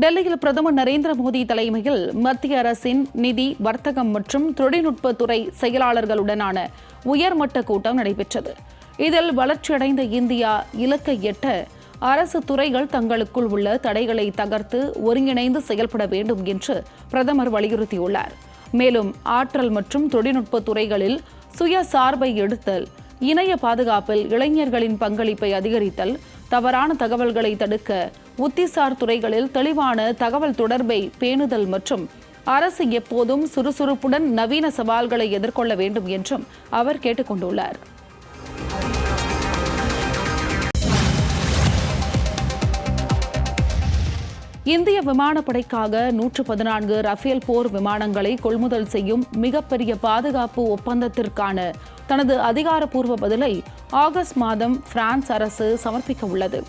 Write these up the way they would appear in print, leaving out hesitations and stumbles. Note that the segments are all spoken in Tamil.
டெல்லியில் பிரதமர் நரேந்திர மோடி தலைமையில் மத்திய அரசின் நிதி, வர்த்தகம் மற்றும் தொழில்நுட்பத்துறை செயலாளர்களுடனான உயர்மட்ட கூட்டம் நடைபெற்றது. இதில் வளர்ச்சியடைந்த இந்தியா இலக்கை எட்ட அரசு துறைகள் தங்களுக்குள் உள்ள தடைகளை தகர்த்து ஒருங்கிணைந்து செயல்பட வேண்டும் என்று பிரதமர் வலியுறுத்தியுள்ளார். மேலும் ஆற்றல் மற்றும் தொழில்நுட்ப துறைகளில் சுயசார்பை எடுத்தல், இணைய பாதுகாப்பில் இளைஞர்களின் பங்களிப்பை அதிகரித்தல், தவறான தகவல்களை தடுக்க உத்திசார் துறைகளில் தெளிவான தகவல் தொடர்பை பேணுதல் மற்றும் அரசு எப்போதும் சுறுசுறுப்புடன் நவீன சவால்களை எதிர்கொள்ள வேண்டும் என்றும் அவர் கேட்டுக் கொண்டுள்ளார். இந்திய விமானப்படைக்காக 114 ரஃபேல் போர் விமானங்களை கொள்முதல் செய்யும் மிகப்பெரிய பாதுகாப்பு ஒப்பந்தத்திற்கான தனது அதிகாரப்பூர்வ பதிலை ஆகஸ்ட் மாதம் பிரான்ஸ் அரசு சமர்ப்பிக்க உள்ளது.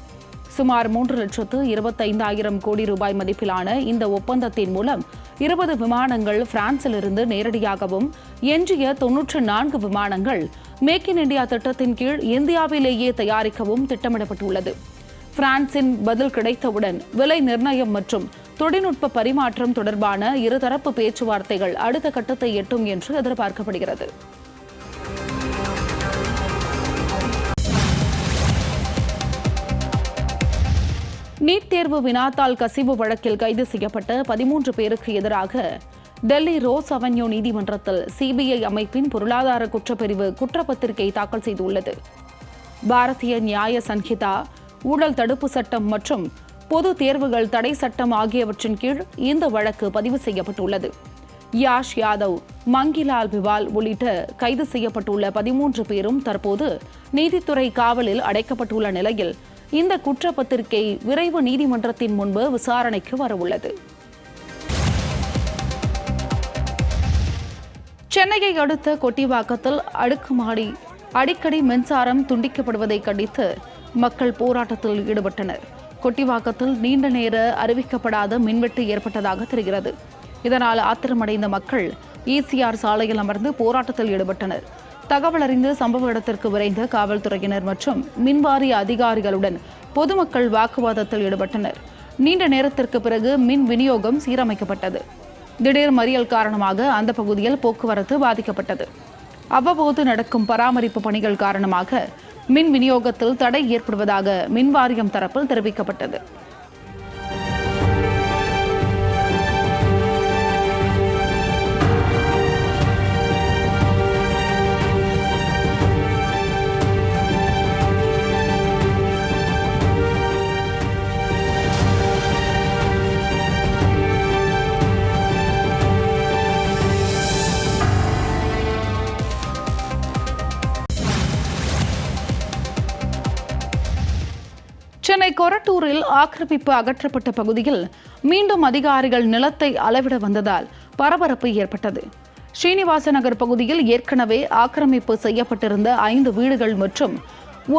சுமார் 3,25,000 கோடி ரூபாய் மதிப்பிலான இந்த ஒப்பந்தத்தின் மூலம் 20 விமானங்கள் பிரான்சிலிருந்து நேரடியாகவும், எஞ்சிய 94 விமானங்கள் மேக் இன் இந்தியா திட்டத்தின் கீழ் இந்தியாவிலேயே தயாரிக்கவும் திட்டமிடப்பட்டுள்ளது. பிரான்சின் பதில் கிடைத்தவுடன் விலை நிர்ணயம் மற்றும் தொழில்நுட்ப பரிமாற்றம் தொடர்பான இருதரப்பு பேச்சுவார்த்தைகள் அடுத்த கட்டத்தை எட்டும் என்று எதிர்பார்க்கப்படுகிறது. நீட் தேர்வு வினாத்தாள் கசிவு வழக்கில் கைது செய்யப்பட்ட 13 பேருக்கு எதிராக டெல்லி ரோஸ் அவென்யூ நீதிமன்றத்தில் சிபிஐ அமைப்பின் பொருளாதார குற்றப்பிரிவு குற்றப்பத்திரிகை தாக்கல் செய்துள்ளது. பாரதிய நியாய சன்ஹிதா, ஊழல் தடுப்பு சட்டம் மற்றும் பொது தேர்வுகள் தடை சட்டம் ஆகியவற்றின் கீழ் இந்த வழக்கு பதிவு செய்யப்பட்டுள்ளது. யாஷ் யாதவ், மங்கிலால் பிவால் உள்ளிட்ட கைது செய்யப்பட்டுள்ள 13 பேரும் தற்போது நீதித்துறை காவலில் அடைக்கப்பட்டுள்ள நிலையில் இந்த குற்றப்பத்திரிகை விரைவு நீதிமன்றத்தின் முன்பு விசாரணைக்கு வரவுள்ளது. சென்னையை அடுத்த கொட்டிவாக்கத்தில் அடுக்குமாடி அடிக்கடி மின்சாரம் துண்டிக்கப்படுவதை கண்டித்து மக்கள் போராட்டத்தில் ஈடுபட்டனர். கொட்டிவாக்கத்தில் நீண்ட நேர அறிவிக்கப்படாத மின்வெட்டு ஏற்பட்டதாக தெரிகிறது. இதனால் ஆத்திரமடைந்த மக்கள் ஈசிஆர் சாலையில் அமர்ந்து போராட்டத்தில் ஈடுபட்டனர். தகவல் அறிந்து சம்பவ இடத்திற்கு விரைந்த காவல்துறையினர் மற்றும் மின்வாரிய அதிகாரிகளுடன் பொதுமக்கள் வாக்குவாதத்தில் ஈடுபட்டனர். நீண்ட நேரத்திற்கு பிறகு மின் விநியோகம் சீரமைக்கப்பட்டது. திடீர் மறியல் காரணமாக அந்த பகுதியில் போக்குவரத்து பாதிக்கப்பட்டது. அவ்வப்போது நடக்கும் பராமரிப்பு பணிகள் காரணமாக மின் விநியோகத்தில் தடை ஏற்படுவதாக மின்வாரியம் தரப்பில் தெரிவிக்கப்பட்டது. சென்னை கொரட்டூரில் ஆக்கிரமிப்பு அகற்றப்பட்ட பகுதியில் மீண்டும் அதிகாரிகள் நிலத்தை அளவிட வந்ததால் பரபரப்பு ஏற்பட்டது. ஸ்ரீனிவாச நகர் பகுதியில் ஏற்கனவே ஆக்கிரமிப்பு செய்யப்பட்டிருந்த 5 வீடுகள் மற்றும்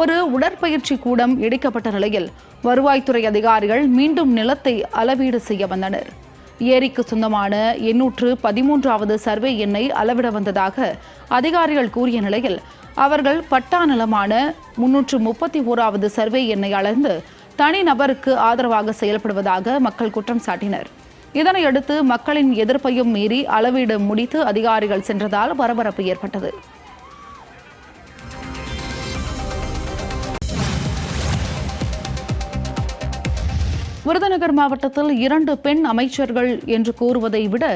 ஒரு உடற்பயிற்சி கூடம் இடிக்கப்பட்ட நிலையில் வருவாய்த்துறை அதிகாரிகள் மீண்டும் நிலத்தை அளவீடு செய்ய வந்தனர். ஏரிக்கு சொந்தமான 813வது சர்வே எண்ணை அளவிட வந்ததாக அதிகாரிகள் கூறிய நிலையில் அவர்கள் பட்டா நிலமான 331வது சர்வே எண்ணை அளந்து தனிநபருக்கு ஆதரவாக செயல்படுவதாக மக்கள் குற்றம் சாட்டினர். இதனையடுத்து மக்களின் எதிர்ப்பையும் மீறி அளவீடு முடித்து அதிகாரிகள் சென்றதால் பரபரப்பு ஏற்பட்டது. விருதுநகர் மாவட்டத்தில் 2 பெண் அமைச்சர்கள் என்று கூறுவதை விட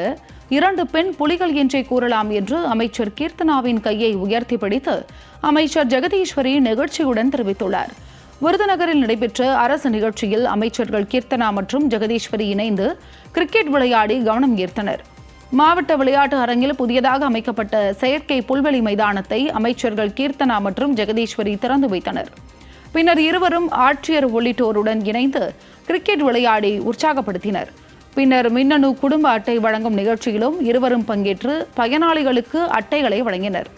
2 பெண் புலிகள் என்றே கூறலாம் என்று அமைச்சர் கீர்த்தனாவின் கையை உயர்த்தி பிடித்து அமைச்சர் ஜெகதீஸ்வரி நெகிழ்ச்சியுடன் தெரிவித்துள்ளார். விருதுநகரில் நடைபெற்ற அரசு நிகழ்ச்சியில் அமைச்சர்கள் கீர்த்தனா மற்றும் ஜெகதீஸ்வரி இணைந்து கிரிக்கெட் விளையாடி கவனம் ஈர்த்தனர். மாவட்ட விளையாட்டு அரங்கில் புதியதாக அமைக்கப்பட்ட செயற்கை புல்வெளி மைதானத்தை அமைச்சர்கள் கீர்த்தனா மற்றும் ஜெகதீஸ்வரி திறந்து வைத்தனர். பின்னர் இருவரும் ஆட்சியர் உள்ளிட்டோருடன் இணைந்து கிரிக்கெட் விளையாடி உற்சாகப்படுத்தினர். பின்னர் மின்னணு குடும்ப அட்டை வழங்கும் நிகழ்ச்சியிலும் இருவரும் பங்கேற்று பயனாளிகளுக்கு அட்டைகளை வழங்கினர்.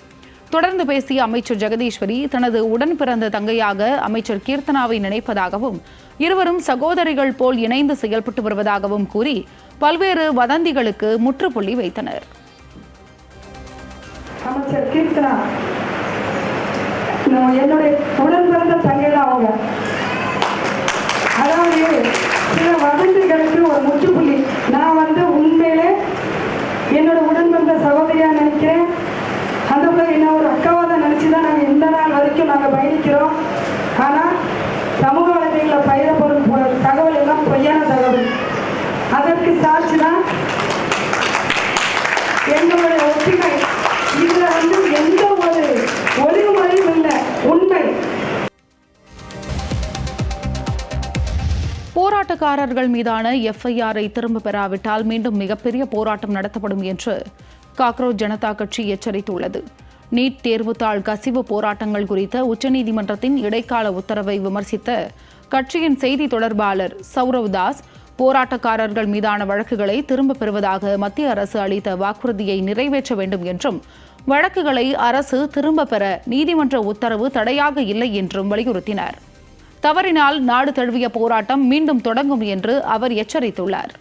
தொடர்ந்து பேசிய அமைச்சர் ஜெகதீஸ்வரி தனது உடன் பிறந்த தங்கையாக அமைச்சர் கீர்த்தனாவை நினைப்பதாகவும் இருவரும் சகோதரிகள் போல் இணைந்து செயல்பட்டு வருவதாகவும் கூறி பல்வேறு வதந்திகளுக்கு முற்றுப்புள்ளி வைத்தனர். அமைச்சர் கீர்த்தனா என்னுடைய உடன் பிறந்த தங்கை தான் அவங்க. அதாவது சில வதந்திகளுக்கு ஒரு சகோதரியாக நினைக்கிறேன். அந்த பிள்ளை என்ன ஒரு அக்காவாக தான் நினச்சி தான் நாங்கள் இந்த நாள் வரைக்கும் நாங்கள் பயணிக்கிறோம். ஆனால் சமூக வலைதளங்களில் பயிரப்படும் தகவல் எல்லாம் பொய்யான தகவல். அதற்கு சாட்சி தான் எங்களுடைய ஒற்றுமை. இதில் எந்த ஒரு ஒளிவுமறையும் இல்லை, உண்மை. போராட்டக்காரர்கள் மீதான எஃப்ஐஆரை திரும்ப பெறாவிட்டால் மீண்டும் மிகப்பெரிய போராட்டம் நடத்தப்படும் என்று காக்ரோச் ஜனதா கட்சி எச்சரித்துள்ளது. நீட் தேர்வுத்தாள் கசிவு போராட்டங்கள் குறித்த உச்சநீதிமன்றத்தின் இடைக்கால உத்தரவை விமர்சித்த கட்சியின் செய்தி தொடர்பாளர் சௌரவ் தாஸ், போராட்டக்காரர்கள் மீதான வழக்குகளை திரும்பப் பெறுவதாக மத்திய அரசு அளித்த வாக்குறுதியை நிறைவேற்ற வேண்டும் என்றும், வழக்குகளை அரசு திரும்பப் பெற நீதிமன்ற உத்தரவு தடையாக இல்லை என்றும் வலியுறுத்தினார். தவறினால் நாடு தழுவிய போராட்டம் மீண்டும் தொடங்கும் என்று அவர் எச்சரித்துள்ளார்.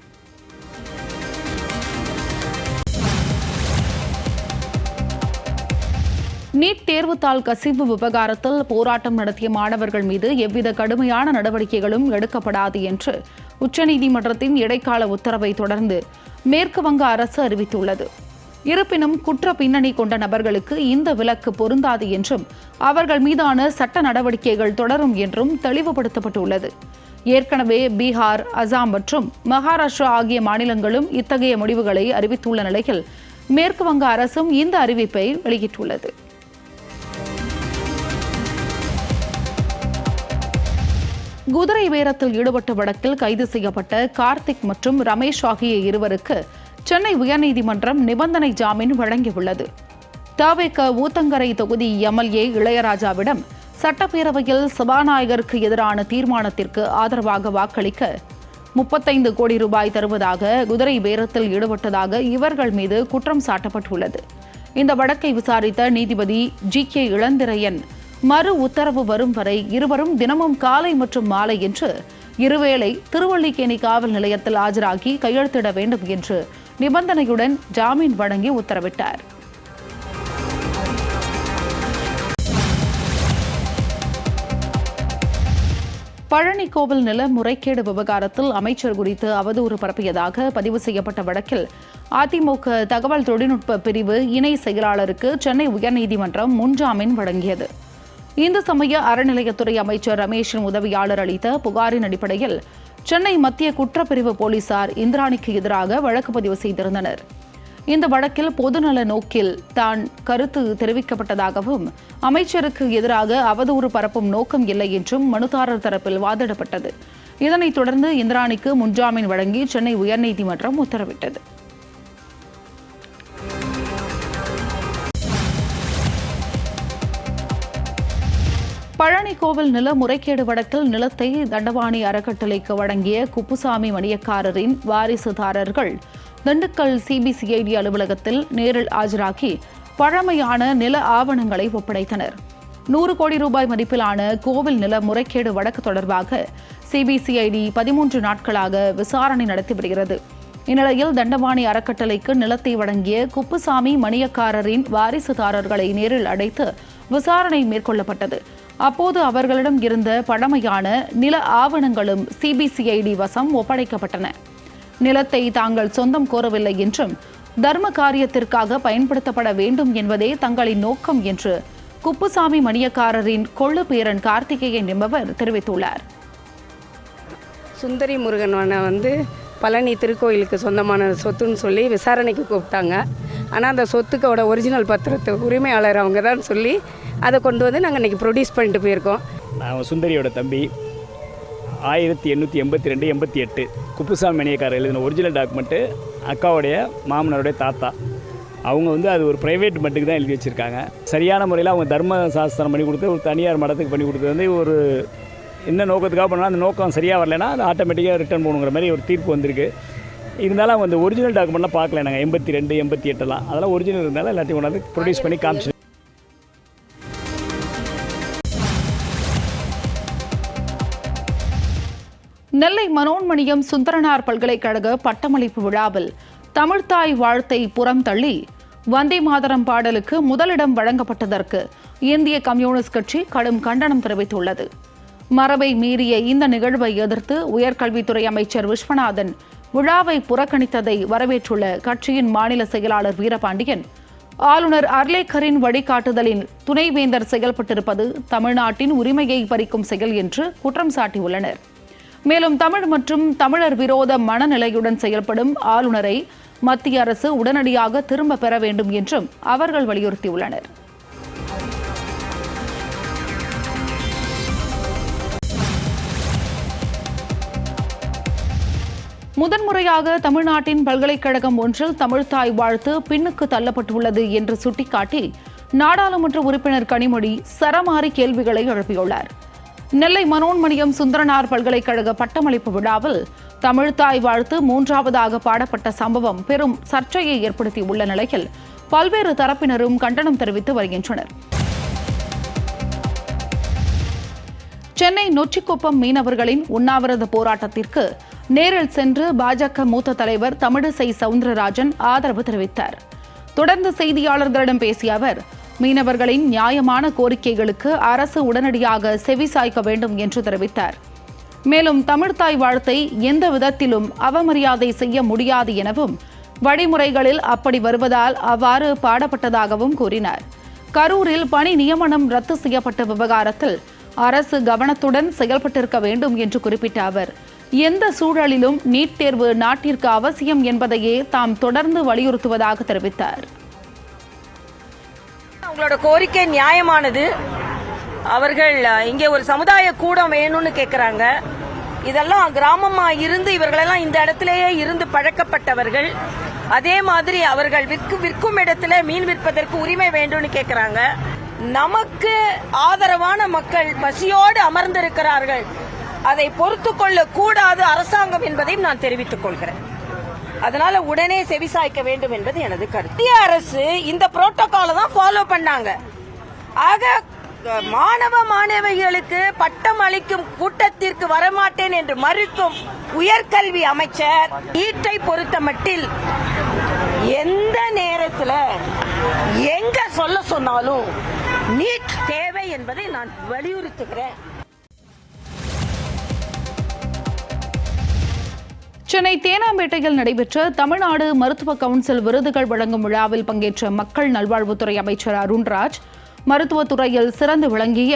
நீட் தேர்வுத்தாள் கசிவு விவகாரத்தில் போராட்டம் நடத்திய மாணவர்கள் மீது எவ்வித கடுமையான நடவடிக்கைகளும் எடுக்கப்படாது என்று உச்சநீதிமன்றத்தின் இடைக்கால உத்தரவை தொடர்ந்து மேற்கு வங்க அரசு அறிவித்துள்ளது. இருப்பினும் குற்ற பின்னணி கொண்ட நபர்களுக்கு இந்த விலக்கு பொருந்தாது என்றும், அவர்கள் மீதான சட்ட நடவடிக்கைகள் தொடரும் என்றும் தெளிவுபடுத்தப்பட்டுள்ளது. ஏற்கனவே பீகார், அசாம் மற்றும் மகாராஷ்டிரா ஆகிய மாநிலங்களும் இத்தகைய முடிவுகளை அறிவித்துள்ள நிலையில் மேற்கு வங்க அரசும் இந்த அறிவிப்பை வெளியிட்டுள்ளது. குதிரை பேரத்தில் ஈடுபட்ட வழக்கில் கைது செய்யப்பட்ட கார்த்திக் மற்றும் ரமேஷ் ஆகிய இருவருக்கு சென்னை உயர்நீதிமன்றம் நிபந்தனை ஜாமீன் வழங்கியுள்ளது. தவேக ஊத்தங்கரை தொகுதி எம்எல்ஏ இளையராஜாவிடம் சட்டப்பேரவையில் சபாநாயகருக்கு எதிரான தீர்மானத்திற்கு ஆதரவாக வாக்களிக்க 35 கோடி ரூபாய் தருவதாக குதிரை பேரத்தில் ஈடுபட்டதாக இவர்கள் மீது குற்றம் சாட்டப்பட்டுள்ளது. இந்த வழக்கை விசாரித்த நீதிபதி GK இளந்திரையன் மறு உத்தரவு வரும் வரை இருவரும் தினமும் காலை மற்றும் மாலை என்று இருவேளை திருவல்லிக்கேணி காவல் நிலையத்தில் ஆஜராகி கையெழுத்திட வேண்டும் என்று நிபந்தனையுடன் ஜாமீன் வழங்கி உத்தரவிட்டார். பழனி கோவில் நில முறைகேடு விவகாரத்தில் அமைச்சர் குறித்து அவதூறு பரப்பியதாக பதிவு செய்யப்பட்ட வழக்கில் அதிமுக தகவல் தொழில்நுட்ப பிரிவு இணை செயலாளருக்கு சென்னை உயர்நீதிமன்றம் முன்ஜாமீன் வழங்கியது. இந்து சமய அறநிலையத்துறை அமைச்சர் ரமேஷின் உதவியாளர் அளித்த புகாரின் அடிப்படையில் சென்னை மத்திய குற்றப்பிரிவு போலீசார் இந்திராணிக்கு எதிராக வழக்கு பதிவு செய்திருந்தனர். இந்த வழக்கில் பொதுநல நோக்கில் தான் கருத்து தெரிவிக்கப்பட்டதாகவும், அமைச்சருக்கு எதிராக அவதூறு பரப்பும் நோக்கம் இல்லை என்றும் மனுதாரர் தரப்பில் வாதிடப்பட்டது. இதனைத் தொடர்ந்து இந்திராணிக்கு முன்ஜாமீன் வழங்கி சென்னை உயர்நீதிமன்றம் உத்தரவிட்டது. பழனி கோவில் நில முறைகேடு வழக்கில் நிலத்தை தண்டவாணி அறக்கட்டளைக்கு வழங்கிய குப்புசாமி மணியக்காரரின் வாரிசுதாரர்கள் திண்டுக்கல் CBCID அலுவலகத்தில் நேரில் ஆஜராகி பழமையான நில ஆவணங்களை ஒப்படைத்தனர். 100 கோடி ரூபாய் மதிப்பிலான கோவில் நில முறைகேடு வழக்கு தொடர்பாக CBCID 13 நாட்களாக விசாரணை நடத்தி வருகிறது. இந்நிலையில் தண்டவாணி அறக்கட்டளைக்கு நிலத்தை வழங்கிய குப்புசாமி மணியக்காரரின் வாரிசுதாரர்களை நேரில் அழைத்து விசாரணை மேற்கொள்ளப்பட்டது. அப்போது அவர்களிடம் இருந்த பழமையான நில ஆவணங்களும் CBCID வசம் ஒப்படைக்கப்பட்டன. நிலத்தை தாங்கள் சொந்தம் கோரவில்லை என்றும், தர்ம காரியத்திற்காக பயன்படுத்தப்பட வேண்டும் என்பதே தங்களின் நோக்கம் என்று குப்புசாமி மணியக்காரரின் கொள்ளு பேரன் கார்த்திகேயன் என்பவர் தெரிவித்துள்ளார். சுந்தரி முருகன் பழனி திருக்கோயிலுக்கு சொந்தமான சொத்துன்னு சொல்லி விசாரணைக்கு கூப்பிட்டாங்க. ஆனால் அந்த சொத்துக்கோட ஒரிஜினல் பத்திரத்தை உரிமையாளர் அவங்க தான் சொல்லி அதை கொண்டு வந்து நாங்கள் இன்றைக்கி ப்ரொடியூஸ் பண்ணிட்டு போயிருக்கோம். நான் சுந்தரியோட தம்பி 1882-88 குப்புசாமி மணியக்காரர் எழுதின ஒரிஜினல் டாக்குமெண்ட்டு அக்காவுடைய மாமனாருடைய தாத்தா. அவங்க அது ஒரு ப்ரைவேட் மட்டுக்கு தான் எழுதி வச்சுருக்காங்க. சரியான முறையில் அவங்க தர்ம சாஸ்திரம் பண்ணி கொடுத்து ஒரு தனியார் மடத்துக்கு பண்ணி கொடுத்தது ஒரு என்ன நோக்கத்துக்காக பண்ணால் அந்த நோக்கம் சரியாக வரலைன்னா அது ஆட்டோமேட்டிக்காக ரிட்டர்ன் போகணுங்கிற மாதிரி ஒரு தீர்ப்பு வந்திருக்கு. இருந்தாலும் அவங்க அந்த ஒரிஜினல் டாக்குமெண்ட்லாம் பார்க்கல. நாங்கள் 82, 88 அதெல்லாம் ஒரிஜினல் இருந்தாலும் எல்லாத்தையும் கொண்டாந்து ப்ரொடியூஸ் பண்ணி காமிச்சு. நெல்லை மனோன்மணியம் சுந்தரனார் பல்கலைக்கழக பட்டமளிப்பு விழாவில் தமிழ்த்தாய் வாழ்த்தை புறம் தள்ளி வந்தே மாதரம் பாடலுக்கு முதலிடம் வழங்கப்பட்டதற்கு இந்திய கம்யூனிஸ்ட் கட்சி கடும் கண்டனம் தெரிவித்துள்ளது. மரபை மீறிய இந்த நிகழ்வை எதிர்த்து உயர்கல்வித்துறை அமைச்சர் விஸ்வநாதன் விழாவை புறக்கணித்ததை வரவேற்றுள்ள கட்சியின் மாநில செயலாளர் வீரபாண்டியன், ஆளுநர் அர்லேக்கரின் வழிகாட்டுதலின் துணைவேந்தர் செயல்பட்டிருப்பது தமிழ்நாட்டின் உரிமையை பறிக்கும் செயல் என்று குற்றம் சாட்டியுள்ளனர். மேலும் தமிழ் மற்றும் தமிழர் விரோத மனநிலையுடன் செயல்படும் ஆளுநரை மத்திய அரசு உடனடியாக திரும்ப பெற வேண்டும் என்றும் அவர்கள் வலியுறுத்தியுள்ளனர். முதன்முறையாக தமிழ்நாட்டின் பல்கலைக்கழகம் ஒன்றில் தமிழ்த்தாய் வாழ்த்து பின்னுக்கு தள்ளப்பட்டுள்ளது என்று சுட்டிக்காட்டி நாடாளுமன்ற உறுப்பினர் கனிமொழி சரமாரி கேள்விகளை எழுப்பியுள்ளார். நெல்லை மனோன்மணியம் சுந்தரனார் பல்கலைக்கழக பட்டமளிப்பு விழாவில் தமிழ்த்தாய் வாழ்த்து 3வது பாடப்பட்ட சம்பவம் பெரும் சர்ச்சையை ஏற்படுத்தியுள்ள நிலையில் பல்வேறு தரப்பினரும் கண்டனம் தெரிவித்து வருகின்றனர். சென்னை நொச்சிக்குப்பம் மீனவர்களின் உண்ணாவிரத போராட்டத்திற்கு நேரில் சென்று பாஜக மூத்த தலைவர் தமிழிசை சவுந்தரராஜன் ஆதரவு தெரிவித்தார். தொடர்ந்து செய்தியாளர்களிடம் பேசிய அவர், மீனவர்களின் நியாயமான கோரிக்கைகளுக்கு அரசு உடனடியாக செவிசாய்க்க வேண்டும் என்று தெரிவித்தார். மேலும் தமிழ்த்தாய் வாழ்த்தை எந்த விதத்திலும் அவமரியாதை செய்ய முடியாது எனவும், வழிமுறைகளில் அப்படி வருவதால் அவ்வாறு பாடப்பட்டதாகவும் கூறினார். கரூரில் பணி நியமனம் ரத்து செய்யப்பட்ட விவகாரத்தில் அரசு கவனத்துடன் செயல்பட்டிருக்க வேண்டும் என்று குறிப்பிட்ட அவர், எந்த சூழலிலும் நீட் தேர்வு நாட்டிற்கு அவசியம் என்பதையே தாம் தொடர்ந்து வலியுறுத்துவதாக தெரிவித்தார். அவங்களோட கோரிக்கை நியாயமானது. அவர்கள் இங்கே ஒரு சமுதாய கூடம் வேணும்னு கேட்குறாங்க. இதெல்லாம் கிராமமா இருந்து இவர்களெல்லாம் இந்த இடத்திலேயே இருந்து பழக்கப்பட்டவர்கள். அதே மாதிரி அவர்கள் விற்கும் இடத்துல மீன் விற்பதற்கு உரிமை வேண்டும்னு கேட்குறாங்க. நமக்கு ஆதரவான மக்கள் பசியோடு அமர்ந்திருக்கிறார்கள். அதை பொறுத்து கொள்ள கூடாது அரசாங்கம் என்பதையும் நான் தெரிவித்துக் கொள்கிறேன். அதனால உடனே செவிசாய்க்க வேண்டும் என்பது எனது கருத்து. மத்திய அரசு இந்த புரோட்டோகாலை தான் ஃபாலோ பண்ணாங்க. ஆக மாணவ மாணவிகளுக்கு பட்டம் அளிக்கும் கூட்டத்திற்கு வரமாட்டேன் என்று மறுக்கும் உயர்கல்வி அமைச்சர் நீட்டை பொறுத்த மட்டில் எந்த நேரத்தில் எங்க சொல்ல சொன்னாலும் நீட் தேவை என்பதை நான் வலியுறுத்துகிறேன். சென்னை தேனாம்பேட்டையில் நடைபெற்ற தமிழ்நாடு மருத்துவ கவுன்சில் விருதுகள் வழங்கும் விழாவில் பங்கேற்ற மக்கள் நல்வாழ்வுத்துறை அமைச்சர் அருண்ராஜ் மருத்துவத்துறையில் சிறந்து விளங்கிய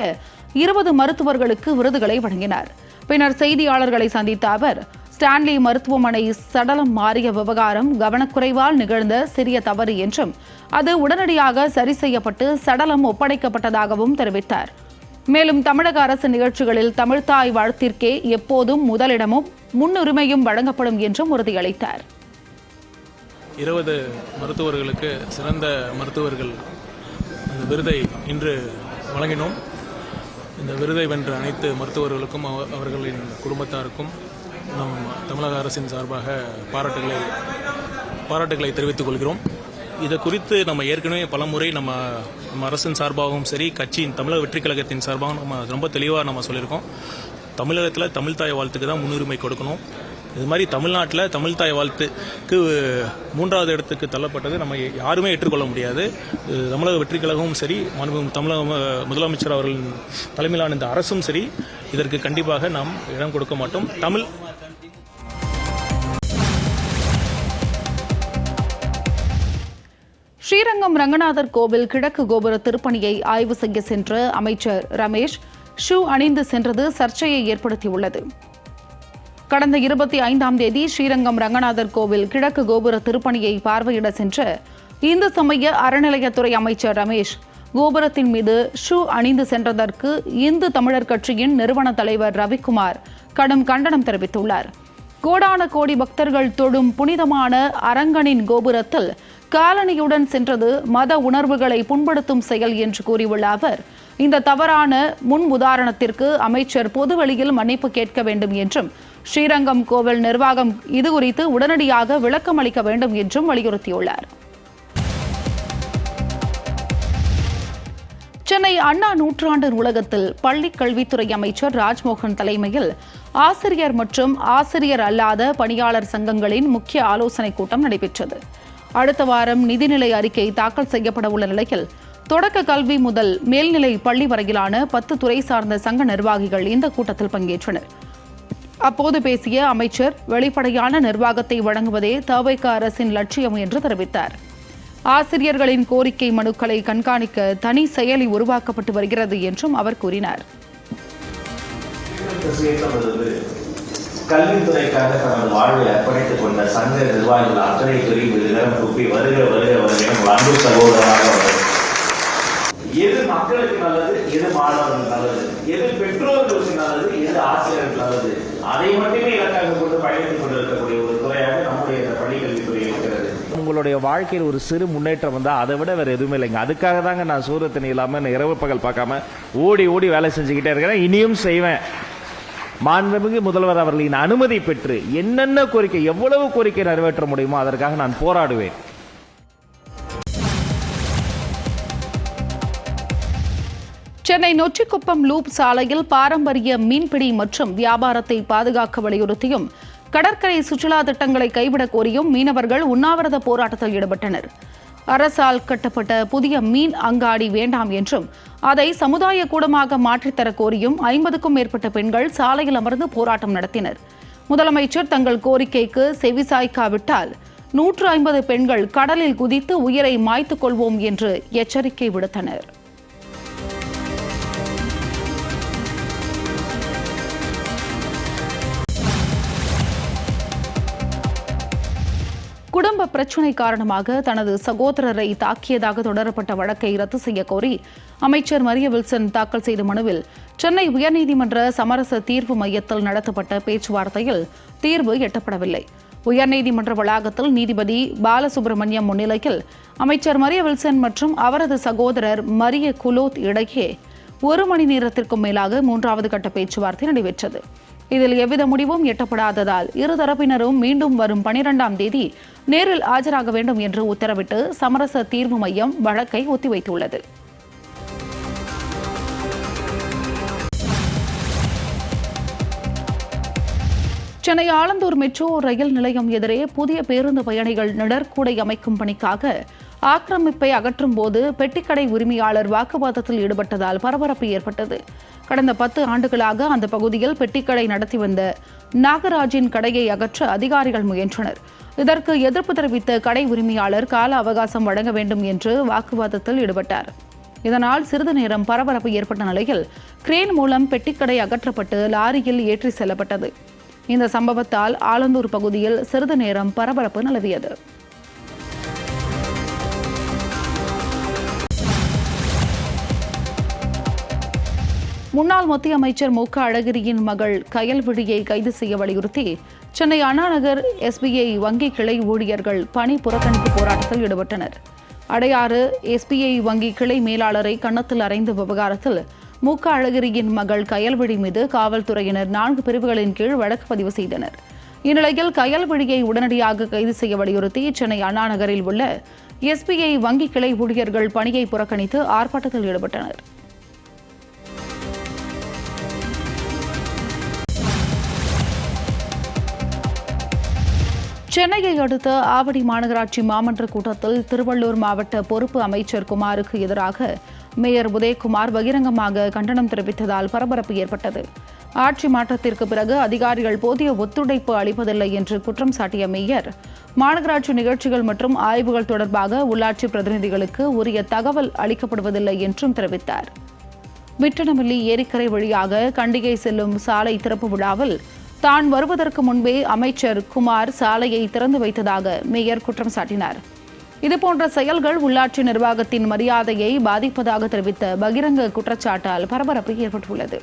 20 மருத்துவர்களுக்கு விருதுகளை வழங்கினார். பின்னர் செய்தியாளர்களை சந்தித்த அவர், ஸ்டான்லி மருத்துவமனை சடலம் மாறிய விவகாரம் கவனக்குறைவால் நிகழ்ந்த சிறிய தவறு என்றும் அது உடனடியாக சரி செய்யப்பட்டு சடலம் ஒப்படைக்கப்பட்டதாகவும் தெரிவித்தார். மேலும் தமிழக அரசு நிகழ்ச்சிகளில் தமிழ்த்தாய் வாழ்த்திற்கே எப்போதும் முதலிடமும் முன்னுரிமையும் வழங்கப்படும் என்றும் உறுதியளித்தார். 20 மருத்துவர்களுக்கு சிறந்த மருத்துவர்கள் அந்த விருதை இன்று வழங்கினோம். இந்த விருதை வென்ற அனைத்து மருத்துவர்களுக்கும் அவர்களின் குடும்பத்தாருக்கும் நம் தமிழக அரசின் சார்பாக பாராட்டுகளை தெரிவித்துக் கொள்கிறோம். இதை குறித்து நம்ம ஏற்கனவே பலமுறை நம்ம அரசின் சார்பாகவும் சரி, கட்சியின் தமிழக வெற்றி கழகத்தின் சார்பாகவும் நம்ம ரொம்ப தெளிவாக நம்ம சொல்லியிருக்கோம். தமிழகத்தில் தமிழ்த்தாய் வாழ்த்துக்கு தான் முன்னுரிமை கொடுக்கணும். இது மாதிரி தமிழ்நாட்டில் தமிழ்த்தாய் வாழ்த்துக்கு 3வது இடத்துக்கு தள்ளப்பட்டது நம்ம யாருமே ஏற்றுக்கொள்ள முடியாது. தமிழக வெற்றி கழகமும் சரி, தமிழக முதலமைச்சர் அவர்களின் தலைமையிலான இந்த அரசும் சரி, இதற்கு கண்டிப்பாக நாம் இடம் கொடுக்க மாட்டோம். ஸ்ரீரங்கம் ரங்கநாதர் கோவில் கிழக்கு கோபுர திருப்பணியை ஆய்வு செய்ய சென்ற அமைச்சர் ரமேஷ் ஷூ அணிந்து சென்றது சர்ச்சையை ஏற்படுத்தியுள்ளது. கடந்த 25ஆம் தேதி ஸ்ரீரங்கம் ரங்கநாதர் கோவில் கிழக்கு கோபுர திருப்பணியை பார்வையிட சென்ற இந்து சமய அறநிலையத்துறை அமைச்சர் ரமேஷ் கோபுரத்தின் மீது ஷூ அணிந்து சென்றதற்கு இந்து தமிழர் கட்சியின் நிறுவன தலைவர் ரவிக்குமார் கடும் கண்டனம் தெரிவித்துள்ளார். கோடான கோடி பக்தர்கள் தொழும் புனிதமான அரங்கனின் கோபுரத்தில் காலணியுடன் சென்றது மத உணர்வுகளை புண்படுத்தும் செயல் என்று கூறியுள்ள அவர், இந்த தவறான முன் உதாரணத்திற்கு அமைச்சர் பொதுவெளியில் மன்னிப்பு கேட்க வேண்டும் என்றும், ஸ்ரீரங்கம் கோவில் நிர்வாகம் இதுகுறித்து உடனடியாக விளக்கம் அளிக்க வேண்டும் என்றும் வலியுறுத்தியுள்ளார். சென்னை அண்ணா நூற்றாண்டு நூலகத்தில் பள்ளிக் கல்வித்துறை அமைச்சர் ராஜ்மோகன் தலைமையில் ஆசிரியர் மற்றும் ஆசிரியர் அல்லாத பணியாளர் சங்கங்களின் முக்கிய ஆலோசனைக் கூட்டம் நடைபெற்றது. அடுத்த வாரம் நிதிநிலை அறிக்கை தாக்கல் செய்யப்பட உள்ள நிலையில் தொடக்க கல்வி முதல் மேல்நிலை பள்ளி வரையிலான 10 துறை சார்ந்த சங்க நிர்வாகிகள் இந்த கூட்டத்தில் பங்கேற்றனர். அப்போது பேசிய அமைச்சர், வெளிப்படையான நிர்வாகத்தை வழங்குவதே தவிக அரசின் லட்சியம் என்று தெரிவித்தார். ஆசிரியர்களின் கோரிக்கை மனுக்களை கண்காணிக்க தனி செயலி உருவாக்கப்பட்டு வருகிறது என்றும் அவர் கூறினார். கல்வித்துறைக்காக தனது வாழ்வை அர்ப்பணித்துக் கொண்ட சங்க நிர்வாகிகள் அத்தனை பேரையும் இதனம் கூப்பி வருக வருக வருகிற அன்பு சகோதரமாக வரும். எது மக்களுக்கு நல்லது, எது மாணவர்களுக்கு நல்லது, எது பெற்றோர்களுக்கு நல்லது, எது ஆசிரியர்களுக்கு நல்லது, அதை மட்டுமே இலக்காக கொண்டு பயணித்துக் கொண்டிருக்கக்கூடிய ஒரு துறையாக நம்முடைய இந்த பள்ளிக்கல்வித்துறை இருக்கிறது. உங்களுடைய வாழ்க்கையில் ஒரு சிறு முன்னேற்றம் வந்தால் அதை விட வேறு எதுவுமே இல்லைங்க. அதுக்காக தாங்க நான் சூரியத்தனி இல்லாமல் இரவு பகல் பார்க்காம ஓடி ஓடி வேலை செஞ்சுக்கிட்டே இருக்கிறேன். இனியும் செய்வேன். மாண்புமிகு முதல்வர் அவர்களின் அனுமதி பெற்று என்னென்ன கோரிக்கை, எவ்வளவு கோரிக்கை நிறைவேற்ற முடியுமோ அதற்காக நான் போராடுவேன். சென்னை நொச்சிக்குப்பம் லூப் சாலையில் பாரம்பரிய மீன்பிடி மற்றும் வியாபாரத்தை பாதுகாக்க வலியுறுத்தியும் கடற்கரை சுற்றுலா திட்டங்களை கைவிடக் கோரியும் மீனவர்கள் உண்ணாவிரத போராட்டத்தில் ஈடுபட்டனர். அரசால் கட்டப்பட்ட புதிய மீன் அங்காடி வேண்டாம் என்றும் அதை சமுதாய கூடமாக மாற்றித்தர கோரியும் 50க்கும் மேற்பட்ட பெண்கள் சாலையில் அமர்ந்து போராட்டம் நடத்தினர். முதலமைச்சர் தங்கள் கோரிக்கைக்கு செவிசாய்க்காவிட்டால் 150 பெண்கள் கடலில் குதித்து உயிரை மாய்த்துக் கொள்வோம் என்று எச்சரிக்கை விடுத்தனர். குடும்ப பிரச்சினை காரணமாக தனது சகோதரரை தாக்கியதாக தொடரப்பட்ட வழக்கை ரத்து செய்ய கோரி அமைச்சர் மரிய வில்சன் தாக்கல் செய்த மனுவில் சென்னை உயர்நீதிமன்ற சமரச தீர்வு மையத்தில் நடத்தப்பட்ட பேச்சுவார்த்தையில் தீர்வு எட்டப்படவில்லை. உயர்நீதிமன்ற வளாகத்தில் நீதிபதி பாலசுப்ரமணியம் முன்னிலையில் அமைச்சர் மரிய வில்சன் மற்றும் அவரது சகோதரர் மரிய குலோத் இடையே 1 மணி நேரத்திற்கும் மேலாக 3வது கட்ட பேச்சுவார்த்தை நடைபெற்றது. இதில் எவ்வித முடிவும் எட்டப்படாததால் இருதரப்பினரும் மீண்டும் வரும் 12ஆம் தேதி நேரில் ஆஜராக வேண்டும் என்று உத்தரவிட்டு சமரச தீர்வு மையம் வழக்கை ஒத்திவைத்துள்ளது. சென்னை ஆலந்தூர் மெட்ரோ ரயில் நிலையம் எதிரே புதிய பேருந்து பயணிகள் நிழற்கூடை அமைக்கும் பணிக்காக ஆக்கிரமிப்பை அகற்றும் போது பெட்டிக்கடை உரிமையாளர் வாக்குவாதத்தில் ஈடுபட்டதால் பரபரப்பு ஏற்பட்டது. கடந்த 10 ஆண்டுகளாக அந்த பகுதியில் பெட்டிக்கடை நடத்தி வந்த நாகராஜின் கடையை அகற்ற அதிகாரிகள் முயன்றனர். இதற்கு எதிர்ப்பு தெரிவித்த கடை உரிமையாளர் கால அவகாசம் வழங்க வேண்டும் என்று வாக்குவாதத்தில் ஈடுபட்டார். இதனால் சிறிது நேரம் பரபரப்பு ஏற்பட்ட நிலையில் கிரேன் மூலம் பெட்டிக்கடை அகற்றப்பட்டு லாரியில் ஏற்றி செல்லப்பட்டது. இந்த சம்பவத்தால் ஆலந்தூர் பகுதியில் சிறிது நேரம் பரபரப்பு நிலவியது. முன்னாள் மத்திய அமைச்சர் மு க அழகிரியின் மகள் கயல்விழியை கைது செய்ய வலியுறுத்தி சென்னை அண்ணாநகர் SBI வங்கி கிளை ஊழியர்கள் பணி புறக்கணிப்பு போராட்டத்தில் ஈடுபட்டனர். அடையாறு SBI வங்கி கிளை மேலாளரை கன்னத்தில் அறைந்த விவகாரத்தில் மு க அழகிரியின் மகள் கயல்விழி மீது காவல்துறையினர் 4 பிரிவுகளின் கீழ் வழக்கு பதிவு செய்தனர். இந்நிலையில் கயல்விழியை உடனடியாக கைது செய்ய வலியுறுத்தி சென்னை அண்ணாநகரில் உள்ள SBI வங்கி கிளை ஊழியர்கள் பணியை புறக்கணித்து ஆர்ப்பாட்டத்தில் ஈடுபட்டனர். சென்னையை அடுத்த ஆவடி மாநகராட்சி மாமன்ற கூட்டத்தில் திருவள்ளூர் மாவட்ட பொறுப்பு அமைச்சர் குமாருக்கு எதிராக மேயர் உதயகுமார் பகிரங்கமாக கண்டனம் தெரிவித்ததால் பரபரப்பு ஏற்பட்டது. ஆட்சி மாற்றத்திற்கு பிறகு அதிகாரிகள் போதிய ஒத்துழைப்பு அளிப்பதில்லை என்று குற்றம் சாட்டிய மேயர் மாநகராட்சி நிகழ்ச்சிகள் மற்றும் ஆய்வுகள் தொடர்பாக உள்ளாட்சி பிரதிநிதிகளுக்கு உரிய தகவல் அளிக்கப்படுவதில்லை என்றும் தெரிவித்தார். விட்டனமில்லி ஏரிக்கரை வழியாக கண்டிகை செல்லும் சாலை திறப்பு விழாவில் தான் வருவதற்கு முன்பே அமைச்சர் குமார் சாலையை திறந்து வைத்ததாக மேயர் குற்றம் சாட்டினார். இதுபோன்ற செயல்கள் உள்ளாட்சி நிர்வாகத்தின் மரியாதையை பாதிப்பதாக தெரிவித்த பகிரங்க குற்றச்சாட்டால் பரபரப்பு ஏற்பட்டுள்ளது.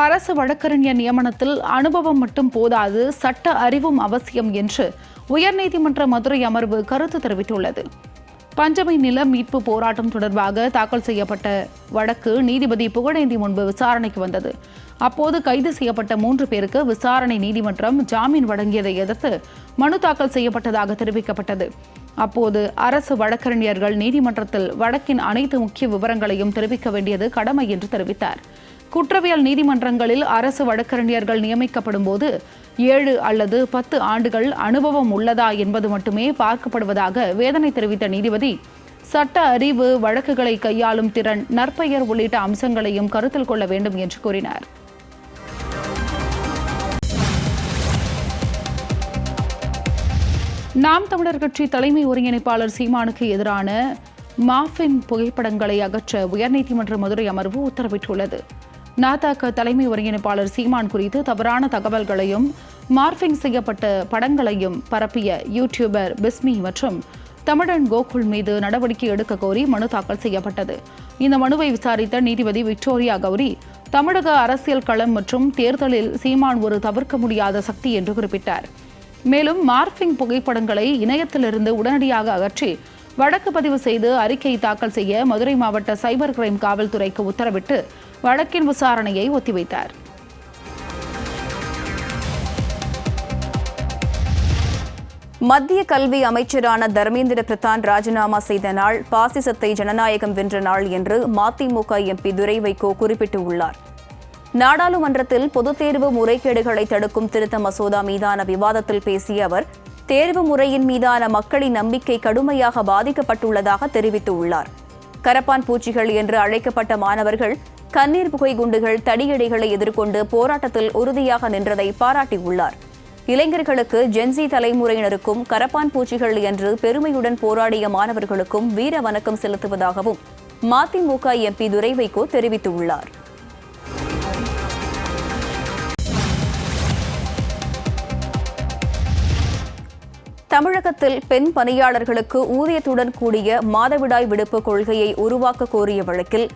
அரசு வழக்கறிஞர் நியமனத்தில் அனுபவம் மட்டும் போதாது, சட்ட அறிவும் அவசியம் என்று உயர்நீதிமன்ற மதுரை அமர்வு கருத்து தெரிவித்துள்ளது. பஞ்சமை நில மீட்பு போராட்டம் தொடர்பாக தாக்கல் செய்யப்பட்ட வழக்கு நீதிபதி புகழேந்தி முன்பு விசாரணைக்கு வந்தது. அப்போது கைது செய்யப்பட்ட 3 பேருக்கு விசாரணை நீதிமன்றம் ஜாமீன் வழங்கியதை எதிர்த்து மனு தாக்கல் செய்யப்பட்டதாக தெரிவிக்கப்பட்டது. அப்போது அரசு வழக்கறிஞர்கள் நீதிமன்றத்தில் வழக்கின் அனைத்து முக்கிய விவரங்களையும் தெரிவிக்க வேண்டியது கடமை என்று தெரிவித்தார். குற்றவியல் நீதிமன்றங்களில் அரசு வழக்கறிஞர்கள் நியமிக்கப்படும் போது 7 அல்லது 10 ஆண்டுகள் அனுபவம் உள்ளதா என்பது மட்டுமே பார்க்கப்படுவதாக வேதனை தெரிவித்த நீதிபதி, சட்ட அறிவு, வழக்குகளை கையாளும் திறன், நற்பெயர் உள்ளிட்ட அம்சங்களையும் கருத்தில் கொள்ள வேண்டும் என்று கூறினார். நாம் தமிழர் கட்சி தலைமை ஒருங்கிணைப்பாளர் சீமானுக்கு எதிரான மாஃபின் புகைப்படங்களை அகற்ற உயர்நீதிமன்ற மதுரை அமர்வு உத்தரவிட்டுள்ளது. நாதக தலைமை ஒருங்கிணைப்பாளர் சீமான் குறித்து தவறான தகவல்களையும் மார்பிங் செய்யப்பட்ட படங்களையும் பரப்பிய யூடியூபர் பிஸ்மி மற்றும் தமிழன் கோகுல் மீது நடவடிக்கை எடுக்க கோரி மனு தாக்கல் செய்யப்பட்டது. இந்த மனுவை விசாரித்த நீதிபதி விக்டோரியா கௌரி, தமிழக அரசியல் களம் மற்றும் தேர்தலில் சீமான் ஒரு தவிர்க்க முடியாத சக்தி என்று குறிப்பிட்டார். மேலும் மார்பிங் புகைப்படங்களை இணையத்திலிருந்து உடனடியாக அகற்றி வழக்கு பதிவு செய்து அறிக்கை தாக்கல் செய்ய மதுரை மாவட்ட சைபர் கிரைம் காவல்துறைக்கு உத்தரவிட்டு வழக்கின் விசாரணையை ஒத்திவைத்தார். மத்திய கல்வி அமைச்சரான தர்மேந்திர பிரதான் ராஜினாமா செய்த நாள் பாசிசத்தை ஜனநாயகம் வென்ற நாள் என்று மதிமுக எம்பி துரை வைகோ குறிப்பிட்டுள்ளார். நாடாளுமன்றத்தில் பொதுத் தேர்வு முறைகேடுகளை தடுக்கும் திருத்த மசோதா மீதான விவாதத்தில் பேசிய அவர், தேர்வு முறையின் மீதான மக்களின் நம்பிக்கை கடுமையாக பாதிக்கப்பட்டுள்ளதாக தெரிவித்துள்ளார். கரப்பான் பூச்சிகள் என்று அழைக்கப்பட்ட மாணவர்கள் கண்ணீர் புகை குண்டுகள், தடியடிகளை எதிர்கொண்டு போராட்டத்தில் உறுதியாக நின்றதை பாராட்டியுள்ளார். இளைஞர்களுக்கு ஜென்சி தலைமுறையினருக்கும் கரப்பான் பூச்சிகள் என்று பெருமையுடன் போராடிய மாணவர்களுக்கும் வீர வணக்கம் செலுத்துவதாகவும் மதிமுக எம்பி துரை வைகோ தெரிவித்துள்ளார். தமிழகத்தில் பெண் பணியாளர்களுக்கு ஊதியத்துடன் கூடிய மாதவிடாய் விடுப்பு கொள்கையை உருவாக்க கோரிய வழக்கில்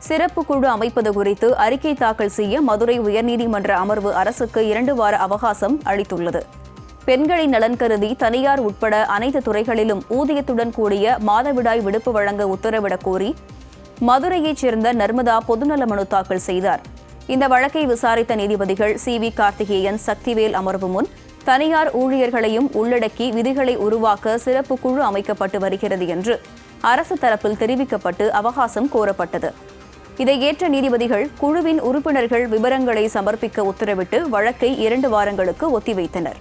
சிறப்பு குழு அமைப்பது குறித்து அறிக்கை தாக்கல் செய்ய மதுரை உயர்நீதிமன்ற அமர்வு அரசுக்கு 2 வார அவகாசம் அளித்துள்ளது. பெண்களின் நலன் கருதி தனியார் உட்பட அனைத்து துறைகளிலும் ஊதியத்துடன் கூடிய மாதவிடாய் விடுப்பு வழங்க உத்தரவிடக் கோரி மதுரையைச் சேர்ந்த நர்மதா பொதுநல மனு தாக்கல் செய்தார். இந்த வழக்கை விசாரித்த நீதிபதிகள் CV கார்த்திகேயன், சக்திவேல் அமர்வு முன் தனியார் ஊழியர்களையும் உள்ளடக்கி விதிகளை உருவாக்க சிறப்பு குழு அமைக்கப்பட்டு வருகிறது என்று அரசு தரப்பில் தெரிவிக்கப்பட்டு அவகாசம் கோரப்பட்டது. இதை ஏற்ற நீதிபதிகள் குழுவின் உறுப்பினர்கள் விவரங்களை சமர்ப்பிக்க உத்தரவிட்டு வழக்கை 2 வாரங்களுக்கு ஒத்திவைத்தனர்.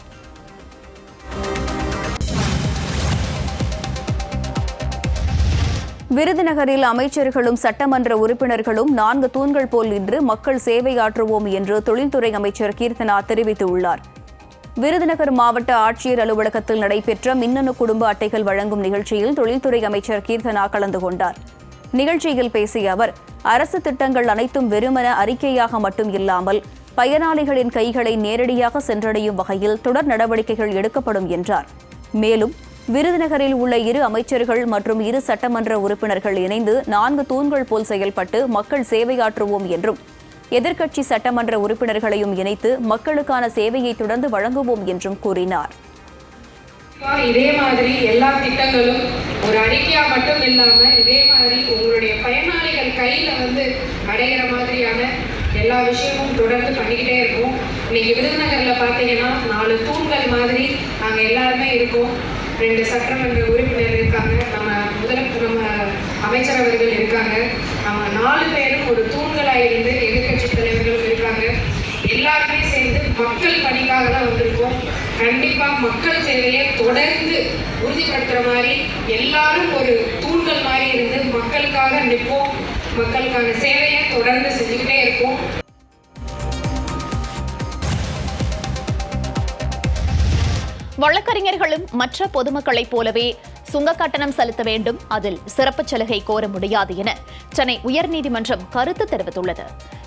விருதுநகரில் அமைச்சர்களும் சட்டமன்ற உறுப்பினர்களும் 4 தூண்கள் போல் நின்று மக்கள் சேவையாற்றுவோம் என்று தொழில்துறை அமைச்சர் கீர்த்தனா தெரிவித்துள்ளார். விருதுநகர் மாவட்ட ஆட்சியர் அலுவலகத்தில் நடைபெற்ற மின்னணு குடும்ப அட்டைகள் வழங்கும் நிகழ்ச்சியில் தொழில்துறை அமைச்சர் கீர்த்தனா கலந்து கொண்டார். நிகழ்ச்சியில் பேசிய அவர், அரசு திட்டங்கள் அனைத்தும் வெறுமன அறிக்கையாக மட்டும் இல்லாமல் பயனாளிகளின் கைகளை நேரடியாக சென்றடையும் வகையில் தொடர் நடவடிக்கைகள் எடுக்கப்படும் என்றார். மேலும் விருதுநகரில் உள்ள 2 அமைச்சர்கள் மற்றும் 2 சட்டமன்ற உறுப்பினர்கள் இணைந்து 4 தூண்கள் போல் செயல்பட்டு மக்கள் சேவையாற்றுவோம் என்றும், எதிர்க்கட்சி சட்டமன்ற உறுப்பினர்களையும் இணைத்து மக்களுக்கான சேவையை தொடர்ந்து வழங்குவோம் என்றும் கூறினார். இதே மாதிரி எல்லா திட்டங்களும் ஒரு அறிக்கையா மட்டும் இல்லாம இதே மாதிரி உங்களுடைய பயனாளிகள் கையில அடைகிற மாதிரியான எல்லா விஷயமும் தொடர்ந்து பண்ணிக்கிட்டே இருக்கும். இன்னைக்கு விருதுநகர்ல பாத்தீங்கன்னா 4 தூண்கள் மாதிரி நாங்க எல்லாருமே இருக்கோம். 2 சட்டமன்ற உறுப்பினர் இருக்காங்க, நம்ம அமைச்சர் அவர்கள் இருக்காங்க. நம்ம 4 பேரும் ஒரு தூண்களா இருந்து எதிர்கட்சி தலைவர்கள் இருக்காங்க. எல்லாருமே சேர்ந்து மக்கள் பணிக்காக தான் வந்திருக்கோம். கண்டிப்பா மக்கள் சேவையை தொடர்ந்து உறுதிப்படுத்துற மாதிரி எல்லாரும் ஒரு தூண்கள் மாதிரி இருந்து மக்களுக்காக நிற்போம். மக்களுக்கான சேவையை தொடர்ந்து செஞ்சுக்கிட்டே இருப்போம். வழக்கறிஞர்களும் மற்ற பொதுமக்களைப் போலவே சுங்க கட்டணம் செலுத்த வேண்டும், அதில் சிறப்பு சலுகை கோர முடியாது என சென்னை உயர்நீதிமன்றம் கருத்து தெரிவித்துள்ளது.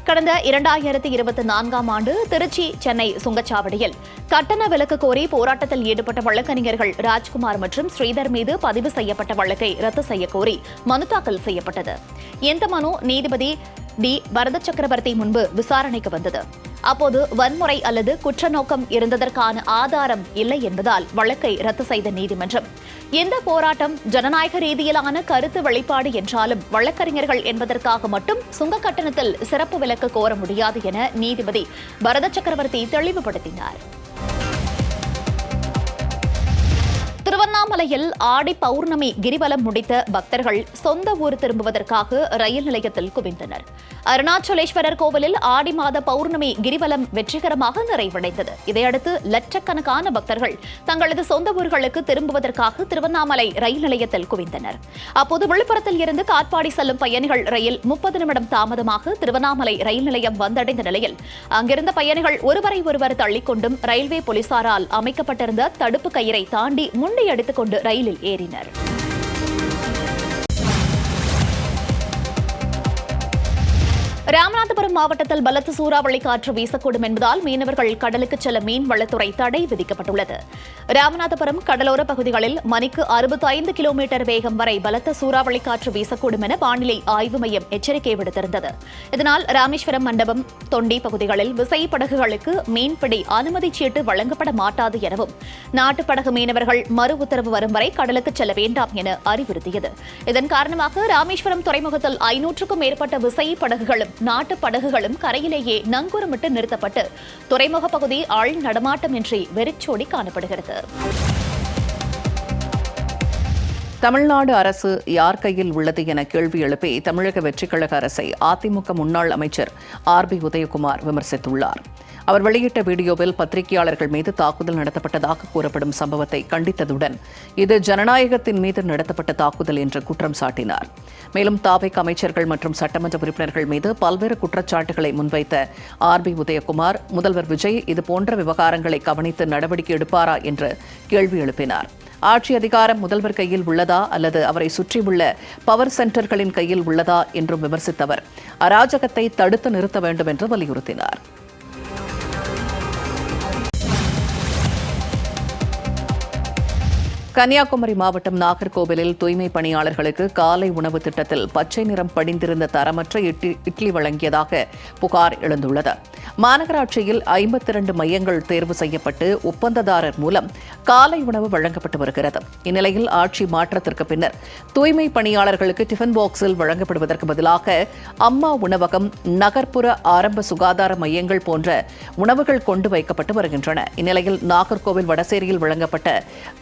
கடந்த 2024ஆம் ஆண்டு திருச்சி சென்னை சுங்கச்சாவடியில் கட்டண விலக்கு கோரி போராட்டத்தில் ஈடுபட்ட வழக்கறிஞர்கள் ராஜ்குமார் மற்றும் ஸ்ரீதர் மீது பதிவு செய்யப்பட்ட வழக்கை ரத்து செய்ய கோரி மனு தாக்கல் செய்யப்பட்டது. இந்த மனு நீதிபதி டி வரத சக்கரவர்த்தி முன்பு விசாரணைக்கு வந்தது. அப்போது வன்முறை அல்லது குற்ற நோக்கம் இருந்ததற்கான ஆதாரம் இல்லை என்பதால் வழக்கை ரத்து செய்த நீதிமன்றம், இந்த போராட்டம் ஜனநாயக ரீதியிலான கருத்து வெளிப்பாடு என்றாலும் வழக்கறிஞர்கள் என்பதற்காக மட்டும் சுங்க கட்டணத்தில் சிறப்பு விலக்கு கோர முடியாது என நீதிபதி வரத சக்கரவர்த்தி தெளிவுபடுத்தினார். திருவண்ணாமலையில் ஆடி பௌர்ணமி கிரிவலம் முடித்த பக்தர்கள் சொந்த ஊர் திரும்புவதற்காக ரயில் நிலையத்தில் குவிந்தனர். அருணாச்சலேஸ்வரர் கோவிலில் ஆடி மாத பௌர்ணமி கிரிவலம் வெற்றிகரமாக நிறைவடைந்தது. இதையடுத்து லட்சக்கணக்கான பக்தர்கள் தங்களது சொந்த ஊர்களுக்கு திரும்புவதற்காக திருவண்ணாமலை ரயில் நிலையத்தில் குவிந்தனர். அப்போது விழுப்புரத்தில் இருந்து காட்பாடி செல்லும் பயணிகள் ரயில் 30 நிமிடம் தாமதமாக திருவண்ணாமலை ரயில் நிலையம் வந்தடைந்த நிலையில் அங்கிருந்த பயணிகள் ஒருவரை ஒருவர் தள்ளிக்கொண்டும் ரயில்வே போலீசாரால் அமைக்கப்பட்டிருந்த தடுப்பு கயிறை தாண்டி முண்டியடித்துக் கொண்டு ரயிலில் ஏறினர். ராமநாதபுரம் மாவட்டத்தில் பலத்த சூறாவளி காற்று வீசக்கூடும் என்பதால் மீனவர்கள் கடலுக்கு செல்ல மீன்வளத்துறை தடை விதிக்கப்பட்டுள்ளது. ராமநாதபுரம் கடலோர பகுதிகளில் மணிக்கு 65 கிலோமீட்டர் வேகம் வரை பலத்த சூறாவளி காற்று வீசக்கூடும் என வானிலை ஆய்வு மையம் எச்சரிக்கை விடுத்திருந்தது. இதனால் ராமேஸ்வரம், மண்டபம், தொண்டி பகுதிகளில் விசைப்படகுகளுக்கு மீன்பிடி அனுமதி சீட்டு வழங்கப்பட மாட்டாது எனவும் நாட்டுப்படகு மீனவர்கள் மறு உத்தரவு வரும் வரை கடலுக்கு செல்ல வேண்டாம் என அறிவுறுத்தியது. இதன் காரணமாக ராமேஸ்வரம் துறைமுகத்தில் 500க்கும் மேற்பட்ட விசைப்படகுகளும் நாட்டு படகுகளும் கரையிலேயே நங்கூரமிட்டு நிறுத்தப்பட்டு துறைமுக பகுதி ஆள் நடமாட்டமின்றி வெறிச்சோடி காணப்படுகிறது. தமிழ்நாடு அரசு யார் கையில் உள்ளது என கேள்வி எழுப்பி தமிழக வெற்றிக்கழக அரசை அதிமுக முன்னாள் அமைச்சர் RB உதயகுமார் விமர்சித்துள்ளார். அவர் வெளியிட்ட வீடியோவில் பத்திரிகையாளர்கள் மீது தாக்குதல் நடத்தப்பட்டதாக கூறப்படும் சம்பவத்தை கண்டித்ததுடன் இது ஜனநாயகத்தின் மீது நடத்தப்பட்ட தாக்குதல் என்று குற்றம் சாட்டினார். மேலும் தாவேக அமைச்சர்கள் மற்றும் சட்டமன்ற உறுப்பினர்கள் மீது பல்வேறு குற்றச்சாட்டுகளை முன்வைத்த RB உதயகுமார் முதல்வர் விஜய் இதுபோன்ற விவகாரங்களை கவனித்து நடவடிக்கை எடுப்பாரா என்று கேள்வி எழுப்பினார். ஆட்சி அதிகாரம் முதல்வர் கையில் உள்ளதா அல்லது அவரை சுற்றியுள்ள பவர் சென்டர்களின் கையில் உள்ளதா என்றும் விமர்சித்தவர் அராஜகத்தை தடுத்து நிறுத்த வேண்டும் என்று வலியுறுத்தினார். கன்னியாகுமரி மாவட்டம் நாகர்கோவிலில் தூய்மை பணியாளர்களுக்கு காலை உணவு திட்டத்தில் பச்சை நிறம் படிந்திருந்த தரமற்ற இட்லி வழங்கியதாக புகார் எழுந்துள்ளது. மாநகராட்சியில் 52 மையங்கள் தேர்வு செய்யப்பட்டு ஒப்பந்ததாரர் மூலம் காலை உணவு வழங்கப்பட்டு வருகிறது. இந்நிலையில் ஆட்சி மாற்றத்திற்கு பின்னர் தூய்மை பணியாளர்களுக்கு டிஃபன் பாக்ஸில் வழங்கப்படுவதற்கு பதிலாக அம்மா உணவகம், நகர்ப்புற ஆரம்ப சுகாதார மையங்கள் போன்ற உணவுகள் கொண்டு வைக்கப்பட்டு வருகின்றன. இந்நிலையில் நாகர்கோவில் வடசேரியில் வழங்கப்பட்ட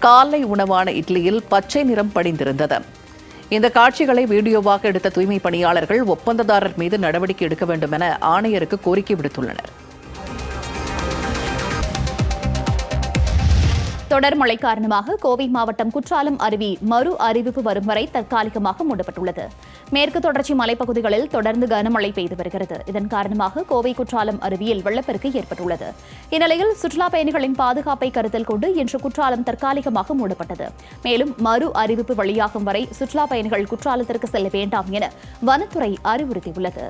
காலை உணவான இட்லியில் பச்சை நிறம் படிந்திருந்தது. இந்த காட்சிகளை வீடியோவாக எடுத்த தூய்மை பணியாளர்கள் ஒப்பந்ததாரர் மீது நடவடிக்கை எடுக்க வேண்டும் என ஆணையருக்கு கோரிக்கை விடுத்துள்ளனர். தொடர் மழை காரணமாக கோவை மாவட்டம் குற்றாலம் அருவி மறு அறிவிப்பு வரும் வரை தற்காலிகமாக மூடப்பட்டுள்ளது. மேற்கு தொடர்ச்சி மலைப்பகுதிகளில் தொடர்ந்து கனமழை பெய்து வருகிறது. இதன் காரணமாக கோவை குற்றாலம் அருவியில் வெள்ளப்பெருக்கு ஏற்பட்டுள்ளது. இந்நிலையில் சுற்றுலா பயணிகளின் பாதுகாப்பை கருத்தில் கொண்டு இன்று குற்றாலம் தற்காலிகமாக மூடப்பட்டது. மேலும் மறு அறிவிப்பு வெளியாகும் வரை சுற்றுலா பயணிகள் குற்றாலத்திற்கு செல்ல வேண்டாம் என வனத்துறை அறிவுறுத்தியுள்ளது.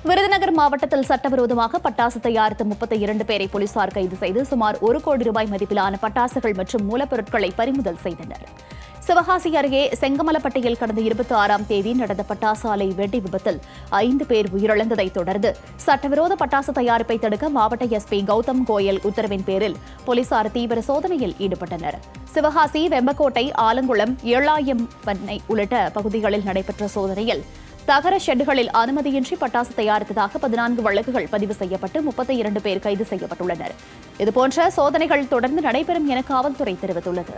விருதுநகர் மாவட்டத்தில் சட்டவிரோதமாக பட்டாசு தயாரித்த 32 பேரை போலீசார் கைது செய்து சுமார் 1 கோடி ரூபாய் மதிப்பிலான பட்டாசுகள் மற்றும் மூலப்பொருட்களை பறிமுதல் செய்தனர். சிவகாசி அருகே செங்கமலப்பட்டியில் கடந்த 26ஆம் தேதி நடந்த பட்டாசு ஆலை வெடி விபத்தில் 5 பேர் உயிரிழந்ததை தொடர்ந்து சட்டவிரோத பட்டாசு தயாரிப்பை தடுக்க மாவட்ட SP கௌதம் கோயல் உத்தரவின் பேரில் போலீசார் தீவிர சோதனையில் ஈடுபட்டனர். சிவகாசி, வெம்பக்கோட்டை, ஆலங்குளம், ஏழாயம் பண்ணை உள்ளிட்ட பகுதிகளில் நடைபெற்ற சோதனையில் தகர ஷெட்டுகளில் அனுமதியின்றி பட்டாசு தயாரித்ததாக 14 வழக்குகள் பதிவு செய்யப்பட்டு 32 பேர் கைது செய்யப்பட்டுள்ளனர். இதுபோன்ற சோதனைகள் தொடர்ந்து நடைபெறும் என காவல்துறை தெரிவித்துள்ளது.